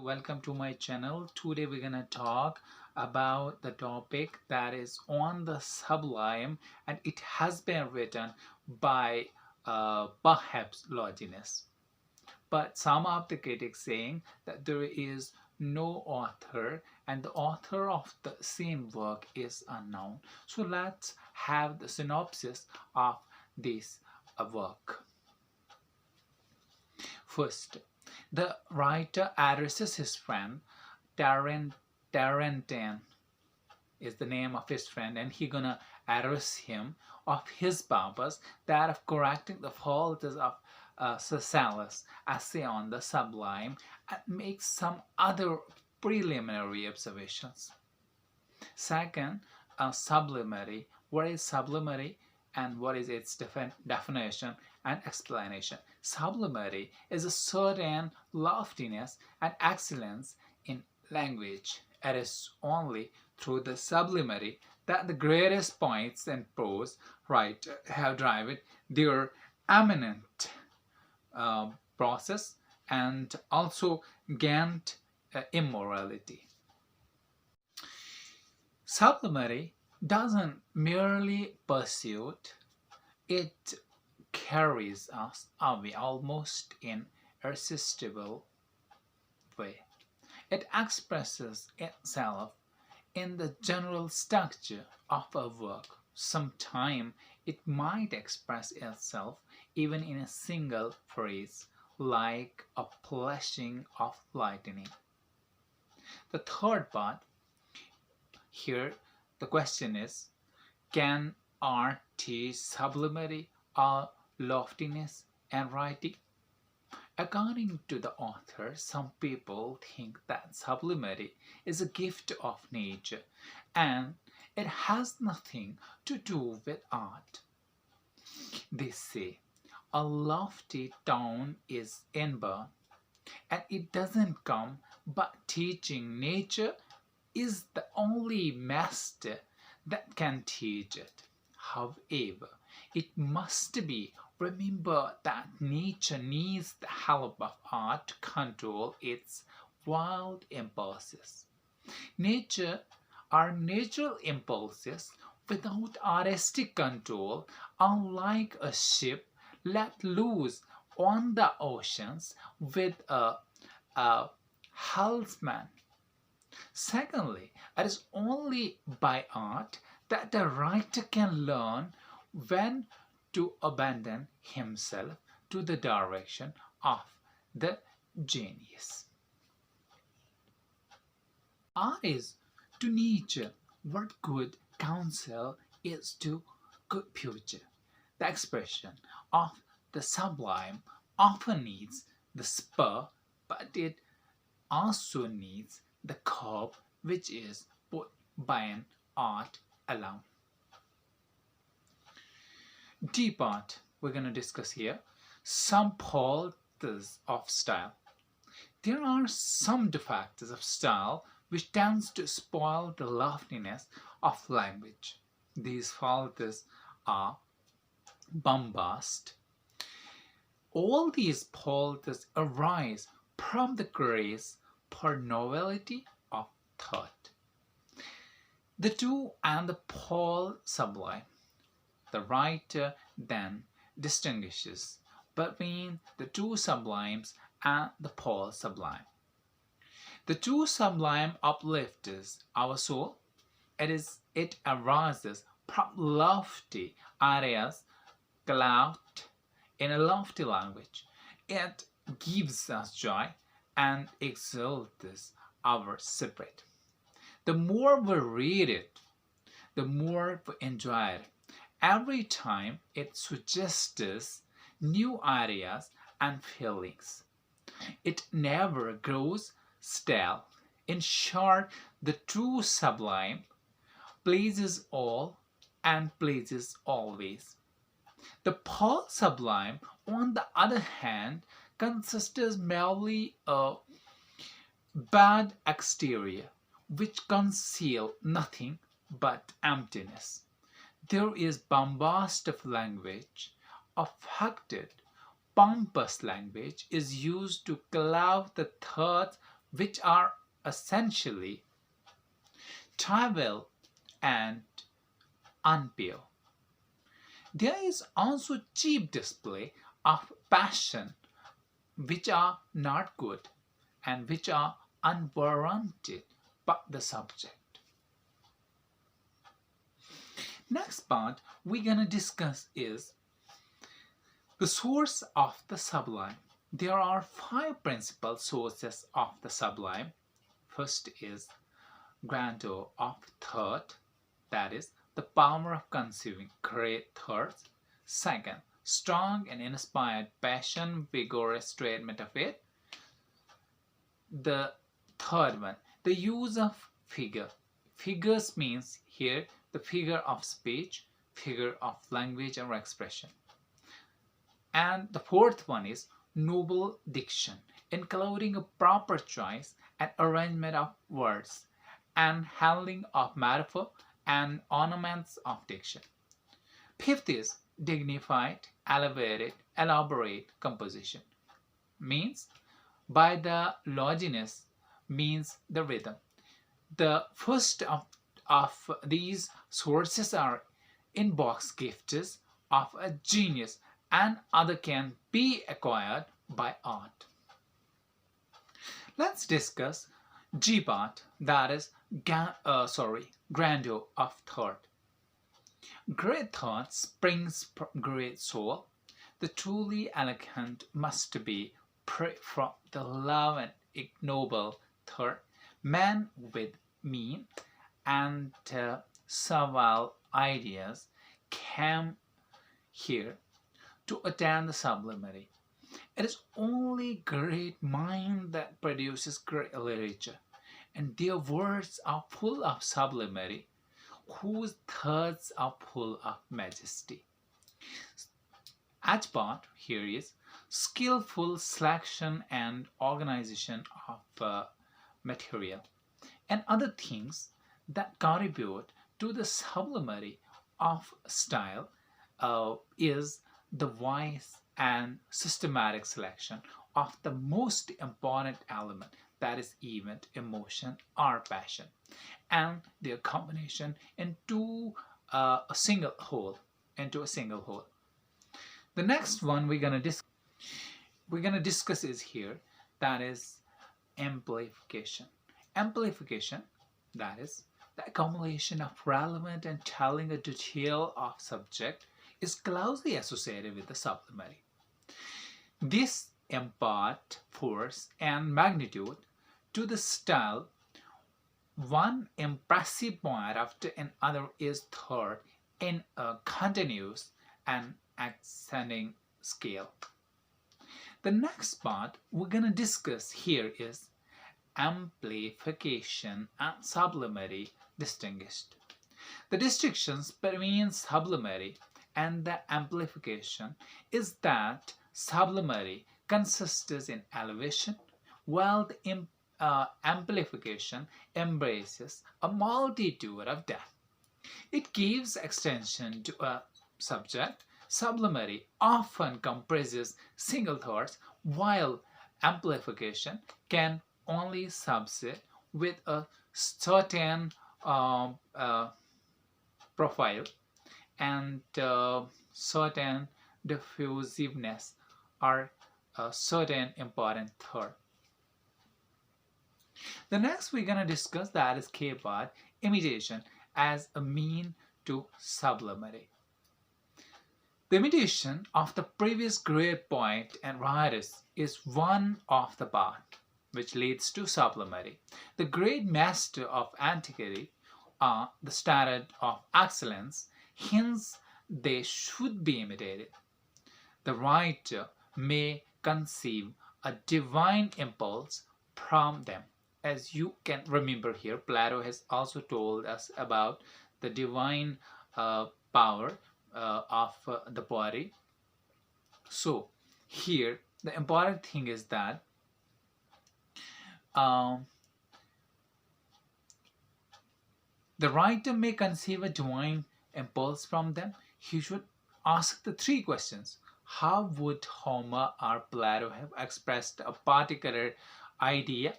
welcome to my channel. Today we're gonna talk about the topic that is on the sublime, and it has been written by perhaps Longiness. But some of the critics saying that there is no author and the author of the same work is unknown. So let's have the synopsis of this work. First, the writer addresses his friend. Tarentan is the name of his friend, and he gonna address him of his purpose, that of correcting the faults of Caecilius' essay on the sublime, and make some other preliminary observations. Second, sublimity. What is sublimity and what is its definition and explanation? Sublimity is a certain loftiness and excellence in language. It is only through the sublimity that the greatest poets and prose writers have driven their eminent process and also gained immorality. Sublimity doesn't merely pursue it carries us away almost in irresistible way. It expresses itself in the general structure of a work. Sometimes it might express itself even in a single phrase, like a flashing of lightning. The third part here, the question is, can art teach sublimity or loftiness and writing? According to the author, some people think that sublimity is a gift of nature and it has nothing to do with art. They say a lofty tone is inborn and it doesn't come, but teaching nature is the only master that can teach it. However, it must be remembered that nature needs the help of art to control its wild impulses. Nature are natural impulses without artistic control, unlike a ship let loose on the oceans with a helmsman. Secondly, it is only by art that the writer can learn when to abandon himself to the direction of the genius. Art is to nature what good counsel is to good future. The expression of the sublime often needs the spur, but it also needs the curb which is put by an art alone. Gpart, we're going to discuss here some faults of style. There are some defects of style which tends to spoil the loftiness of language. These faults are bombast. All these faults arise from the grace for novelty of thought. The two and the pole sublime. The writer then distinguishes between the two sublimes and the pole sublime. The two sublime uplifts our soul. It arises from lofty ideas, clout in a lofty language. It gives us joy and exalts our spirit. The more we read it, the more we enjoy it. Every time it suggests new ideas and feelings. It never grows stale. In short, the true sublime pleases all and pleases always. The pole sublime, on the other hand, consists merely of bad exterior, which conceal nothing but emptiness. There is bombast of language. Affected, pompous language is used to cloud the thoughts which are essentially trivial and unpure. There is also cheap display of passion which are not good and which are unwarranted by the subject. Next part we're gonna discuss is the source of the sublime. There are 5 principal sources of the sublime. First is grandeur of thought, that is, the power of conceiving great thoughts. Second, strong and inspired passion, vigorous statement of it. The third one, the use of figure. Figures means here the figure of speech, figure of language or expression. And the fourth one is noble diction, including a proper choice and arrangement of words and handling of metaphor and ornaments of diction. Fifth is dignified, elevated, elaborate composition. Means by the Longiness means the rhythm. The first of these sources are in-box gifts of a genius and other can be acquired by art. Let's discuss Gpart, that is grandeur of thought. Great thought springs from great soul. The truly elegant must be free from the love and ignoble thought. Man with mean and servile ideas came here to attain the sublimity. It is only great mind that produces great literature, and their words are full of sublimity, whose thoughts are full of majesty. Gpart here is skillful selection and organization of material and other things that contribute to the sublimity of style is the wise and systematic selection of the most important element, that is event, emotion or passion, and their combination into a single whole. The next one we're gonna discuss is here, that is amplification. Amplification, that is the accumulation of relevant and telling a detail of subject, is closely associated with the sublimity. This impart force and magnitude to the style. One impressive point after another is thought in a continuous and ascending scale. The next part we're going to discuss here is amplification and sublimity distinguished. The distinctions between sublimity and the amplification is that sublimity consists in elevation, while the amplification embraces a multitude of depth. It gives extension to a subject. Sublimity often compresses single thoughts, while amplification can only subsist with a certain profile and certain diffusiveness or a certain important thought. The next we're going to discuss, that is Kpart, imitation as a mean to sublimity. The imitation of the previous great poet and writers is one of the path which leads to sublimity. The great master of antiquity are the standard of excellence, hence they should be imitated. The writer may conceive a divine impulse from them. As you can remember here, Plato has also told us about the divine power of the body. So here the important thing is that the writer may conceive a divine impulse from them. He should ask the 3 questions. How would Homer or Plato have expressed a particular idea?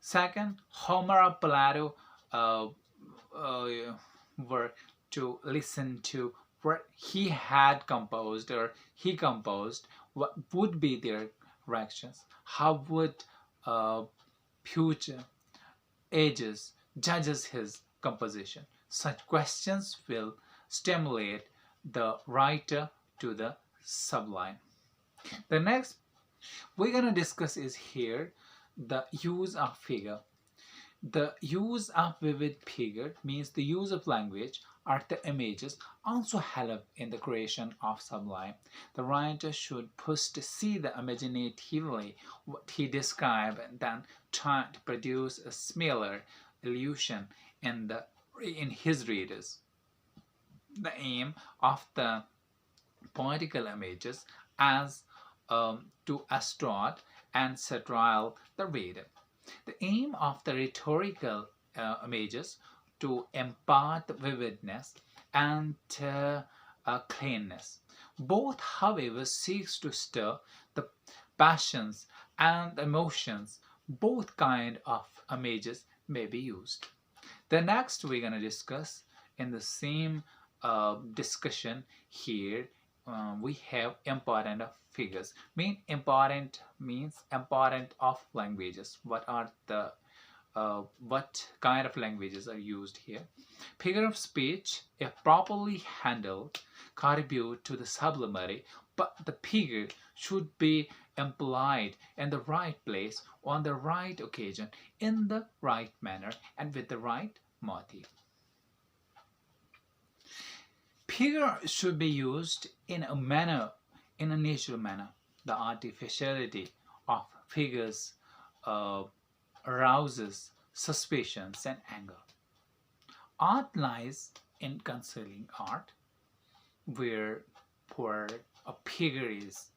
Second, Homer or Plato uh, were to listen to what he had composed or he composed, what would be their reactions, how would uh, future ages judges his composition. Such questions will stimulate the writer to the sublime. The next we're going to discuss is here the use of figure. The use of vivid figure means the use of language or the images also help in the creation of sublime. The writer should first see the imaginatively what he described and then try to produce a similar illusion in his readers. The aim of the poetical images as to astort and satirize the reader. The aim of the rhetorical images to impart vividness and cleanness. Both, however, seeks to stir the passions and emotions. Both kind of images may be used. The next we're going to discuss in the same discussion here we have important of figures. Important means important of languages. What kind of languages are used here? Figure of speech, if properly handled, contribute to the sublimity, but the figure should be employed in the right place, on the right occasion, in the right manner, and with the right motive. Figure should be used in a natural manner. The artificiality of figures arouses suspicions and anger. Art lies in concealing art, where for a figure is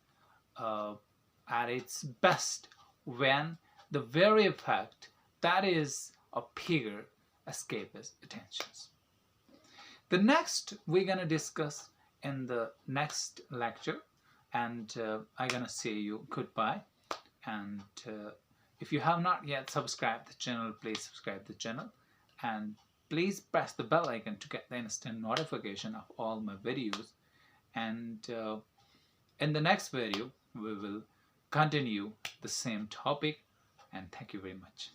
at its best when the very fact that is a figure escapes attentions. The next we're gonna discuss in the next lecture, and I'm gonna say you goodbye. And if you have not yet subscribed the channel, please subscribe the channel, and please press the bell icon to get the instant notification of all my videos. And in the next video we will continue the same topic, and thank you very much.